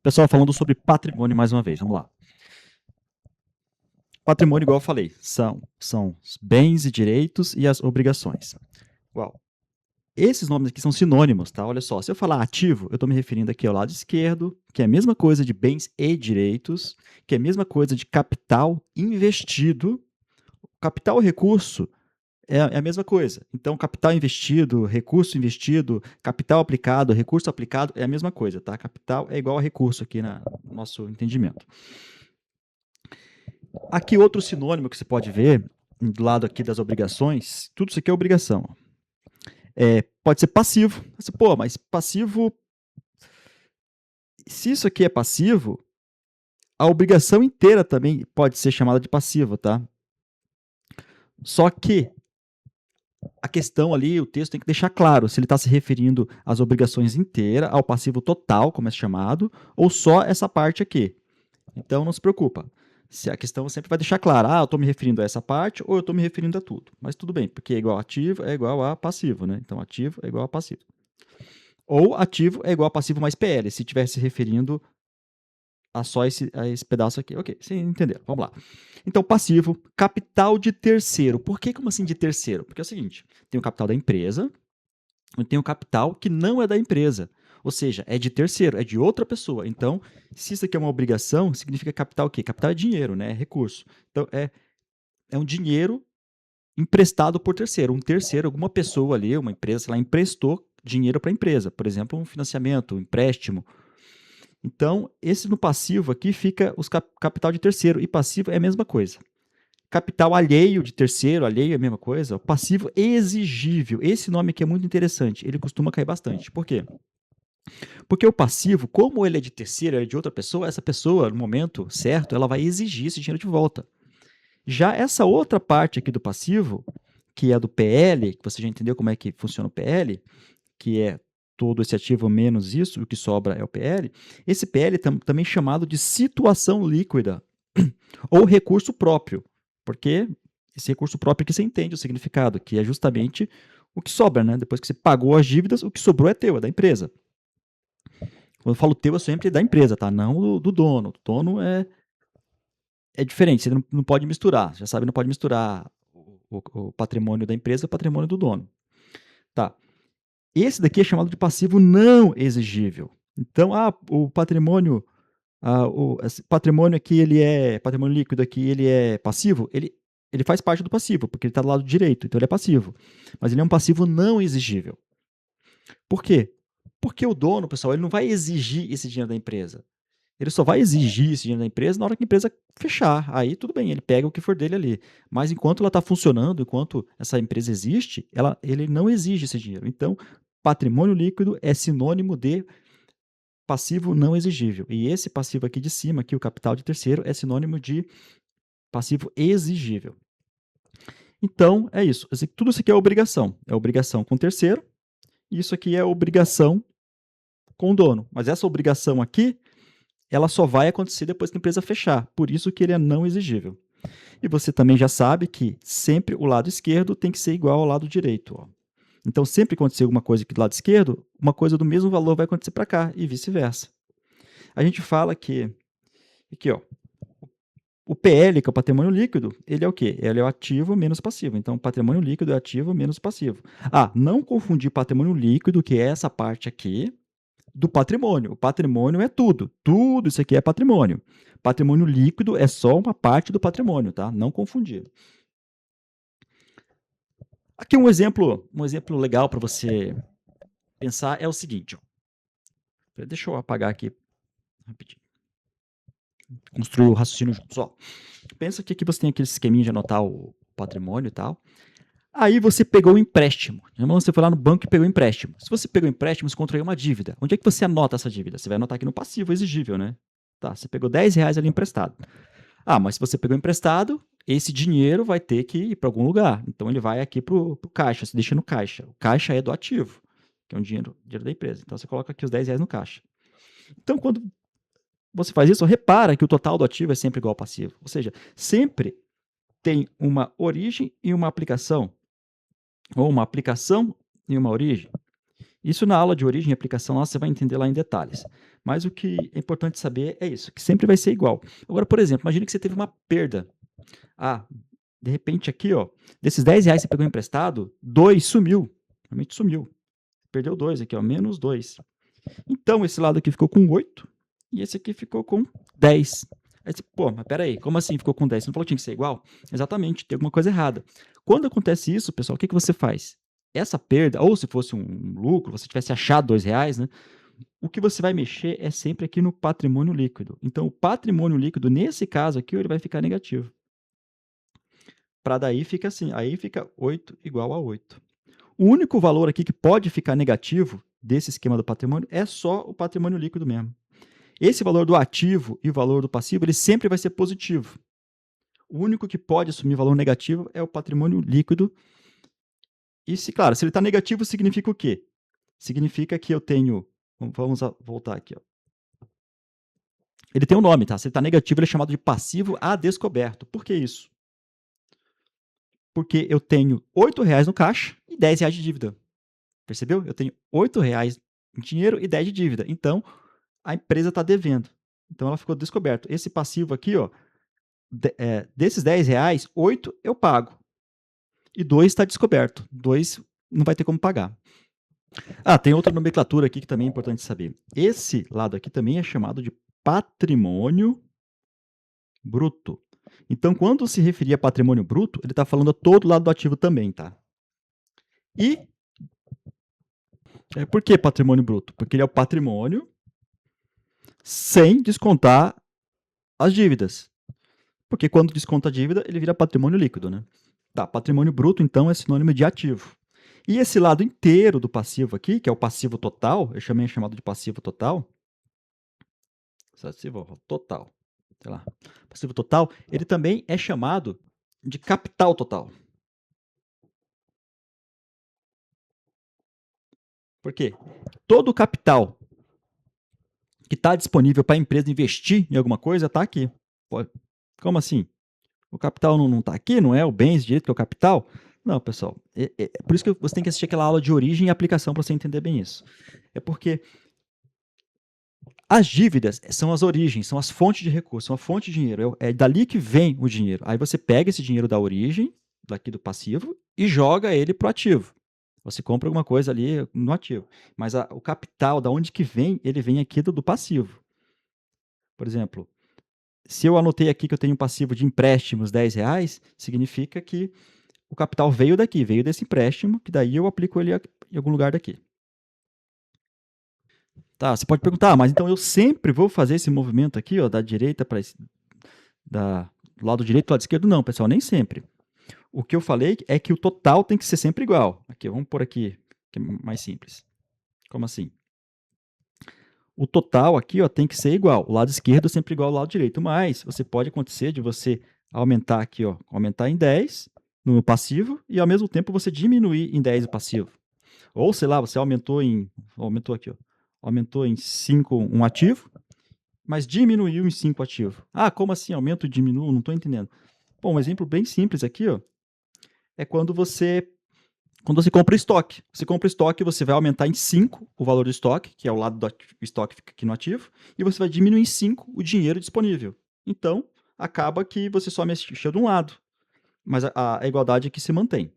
Pessoal, falando sobre patrimônio mais uma vez, vamos lá. Patrimônio, igual eu falei, são os bens e direitos e as obrigações. Igual. Esses nomes aqui são sinônimos, tá? Olha só, se eu falar ativo, eu estou me referindo aqui ao lado esquerdo, que é a mesma coisa de bens e direitos, que é a mesma coisa de capital investido. Capital e recurso é a mesma coisa. Então, capital investido, recurso investido, capital aplicado, recurso aplicado é a mesma coisa, tá? Capital é igual a recurso aqui no nosso entendimento. Aqui outro sinônimo que você pode ver, do lado aqui das obrigações, tudo isso aqui é obrigação. Pode ser passivo. Pô, mas passivo... Se isso aqui é passivo, a obrigação inteira também pode ser chamada de passivo, tá? Só que a questão ali, o texto tem que deixar claro se ele está se referindo às obrigações inteiras, ao passivo total, como é chamado, ou só essa parte aqui. Então não se preocupa. Se a questão sempre vai deixar claro, eu estou me referindo a essa parte ou eu estou me referindo a tudo. Mas tudo bem, porque é igual a ativo é igual a passivo, né? Então ativo é igual a passivo. Ou ativo é igual a passivo mais PL, se estiver se referindo a só a esse pedaço aqui. Ok, você entendeu? Vamos lá. Então, passivo, capital de terceiro. Por que, como assim de terceiro? Porque é o seguinte, tem o capital da empresa e tem o capital que não é da empresa. Ou seja, é de terceiro, é de outra pessoa. Então, se isso aqui é uma obrigação, significa capital o quê? Capital é dinheiro, né? É recurso. Então, é um dinheiro emprestado por terceiro. Um terceiro, alguma pessoa ali, uma empresa, sei lá, emprestou dinheiro para a empresa. Por exemplo, um financiamento, um empréstimo. Então, esse no passivo aqui fica os capital de terceiro. E passivo é a mesma coisa. Capital alheio de terceiro, alheio é a mesma coisa. O passivo exigível. Esse nome aqui é muito interessante. Ele costuma cair bastante. Por quê? Porque o passivo, como ele é de terceiro, ele é de outra pessoa, essa pessoa, no momento certo, ela vai exigir esse dinheiro de volta. Já essa outra parte aqui do passivo, que é do PL, que você já entendeu como é que funciona o PL, que é todo esse ativo menos isso, o que sobra é o PL, esse PL também chamado de situação líquida ou recurso próprio, porque esse recurso próprio que você entende o significado, que é justamente o que sobra, né? Depois que você pagou as dívidas, o que sobrou é teu, é da empresa. Quando eu falo teu, é sempre da empresa, tá? Não do dono. O dono é diferente, você não pode misturar. Já sabe, não pode misturar o patrimônio da empresa e o patrimônio do dono. Tá. Esse daqui é chamado de passivo não exigível. Então, o patrimônio, esse patrimônio aqui, patrimônio líquido aqui, ele é passivo, ele faz parte do passivo, porque ele está do lado direito, então ele é passivo. Mas ele é um passivo não exigível. Por quê? Porque o dono, pessoal, ele não vai exigir esse dinheiro da empresa. Ele só vai exigir esse dinheiro da empresa na hora que a empresa fechar. Aí tudo bem, ele pega o que for dele ali. Mas enquanto ela está funcionando, enquanto essa empresa existe, ele não exige esse dinheiro. Então, patrimônio líquido é sinônimo de passivo não exigível. E esse passivo aqui de cima, aqui, o capital de terceiro, é sinônimo de passivo exigível. Então, é isso. Tudo isso aqui é obrigação. É obrigação com o terceiro. E isso aqui é obrigação com o dono. Mas essa obrigação aqui, ela só vai acontecer depois que a empresa fechar. Por isso que ele é não exigível. E você também já sabe que sempre o lado esquerdo tem que ser igual ao lado direito. Ó. Então, sempre que acontecer alguma coisa aqui do lado esquerdo, uma coisa do mesmo valor vai acontecer para cá e vice-versa. A gente fala que aqui, ó, o PL, que é o patrimônio líquido, ele é o quê? Ele é o ativo menos passivo. Então, patrimônio líquido é ativo menos passivo. Não confundir patrimônio líquido, que é essa parte aqui, do patrimônio. O patrimônio é tudo. Tudo isso aqui é patrimônio. Patrimônio líquido é só uma parte do patrimônio, tá? Não confundir. Aqui um exemplo legal para você pensar é o seguinte. Ó. Deixa eu apagar aqui rapidinho. Construir o raciocínio juntos. Ó. Pensa que aqui você tem aquele esqueminha de anotar o patrimônio e tal. Aí você pegou um empréstimo. Você foi lá no banco e pegou um empréstimo. Se você pegou um empréstimo, você contraiu uma dívida. Onde é que você anota essa dívida? Você vai anotar aqui no passivo exigível, né? Tá, você pegou R$10 ali emprestado. Mas se você pegou emprestado, esse dinheiro vai ter que ir para algum lugar. Então ele vai aqui para o caixa, você deixa no caixa. O caixa é do ativo, que é um dinheiro da empresa. Então você coloca aqui os R$10 no caixa. Então quando você faz isso, repara que o total do ativo é sempre igual ao passivo. Ou seja, sempre tem uma origem e uma aplicação. Ou uma aplicação e uma origem. Isso na aula de origem e aplicação lá você vai entender lá em detalhes. Mas o que é importante saber é isso, que sempre vai ser igual. Agora, por exemplo, imagine que você teve uma perda. Ah, de repente aqui, ó, desses 10 reais que você pegou emprestado, 2 sumiu. Realmente sumiu. Perdeu 2 aqui, ó, menos 2. Então, esse lado aqui ficou com 8 e esse aqui ficou com 10. Aí você, pô, mas peraí, como assim ficou com 10? Você não falou que tinha que ser igual? Exatamente, tem alguma coisa errada. Quando acontece isso, pessoal, o que você faz? Essa perda, ou se fosse um lucro, você tivesse achado 2 reais, né? O que você vai mexer é sempre aqui no patrimônio líquido. Então, o patrimônio líquido, nesse caso aqui, ele vai ficar negativo. Para daí fica assim, aí fica 8 igual a 8. O único valor aqui que pode ficar negativo desse esquema do patrimônio é só o patrimônio líquido mesmo. Esse valor do ativo e o valor do passivo, ele sempre vai ser positivo. O único que pode assumir valor negativo é o patrimônio líquido. E, claro, se ele está negativo, significa o quê? Significa que eu tenho... Vamos voltar aqui. Ó. Ele tem um nome, tá? Se ele está negativo, ele é chamado de passivo a descoberto. Por que isso? Porque eu tenho R$8 no caixa e R$10 de dívida. Percebeu? Eu tenho R$8 em dinheiro e 10 de dívida. Então, a empresa está devendo. Então, ela ficou descoberto. Esse passivo aqui, ó, desses R$10, 8 eu pago. E 2 está descoberto. 2 não vai ter como pagar. Ah, tem outra nomenclatura aqui que também é importante saber. Esse lado aqui também é chamado de patrimônio bruto. Então, quando se referir a patrimônio bruto, ele está falando a todo lado do ativo também, tá? E por que patrimônio bruto? Porque ele é o patrimônio sem descontar as dívidas. Porque quando desconta a dívida, ele vira patrimônio líquido, né? Tá, patrimônio bruto, então, é sinônimo de ativo. E esse lado inteiro do passivo aqui, que é o passivo total, eu também chamado de passivo total. Passivo total. Sei lá. Passivo total, ele também é chamado de capital total. Por quê? Todo o capital que está disponível para a empresa investir em alguma coisa está aqui. Como assim? O capital não está aqui? Não é o bens direito que é o capital? Não, pessoal. Por isso que você tem que assistir aquela aula de origem e aplicação para você entender bem isso. É porque as dívidas são as origens, são as fontes de recurso, são a fonte de dinheiro. É dali que vem o dinheiro. Aí você pega esse dinheiro da origem, daqui do passivo, e joga ele para o ativo. Você compra alguma coisa ali no ativo. Mas o capital, da onde que vem, ele vem aqui do passivo. Por exemplo, se eu anotei aqui que eu tenho um passivo de empréstimos R$10, significa que o capital veio daqui, veio desse empréstimo, que daí eu aplico ele em algum lugar daqui. Tá, você pode perguntar, mas então eu sempre vou fazer esse movimento aqui, ó, da direita para do lado direito para o lado esquerdo? Não, pessoal, nem sempre. O que eu falei é que o total tem que ser sempre igual. Aqui, vamos por aqui, que é mais simples. Como assim? O total aqui, ó, tem que ser igual. O lado esquerdo é sempre igual ao lado direito, mas você pode acontecer de você aumentar aqui, ó, aumentar em 10 no passivo e ao mesmo tempo você diminuir em 10 o passivo. Ou, sei lá, você aumentou aqui, ó, aumentou em 5 um ativo, mas diminuiu em 5 ativo. Ah, como assim? Aumento e diminuo? Não estou entendendo. Bom, um exemplo bem simples aqui, ó, é quando você compra estoque. Você compra estoque, você vai aumentar em 5 o valor do estoque, que é o lado do estoque que fica aqui no ativo, e você vai diminuir em 5 o dinheiro disponível. Então, acaba que você só mexeu de um lado, mas a igualdade aqui se mantém.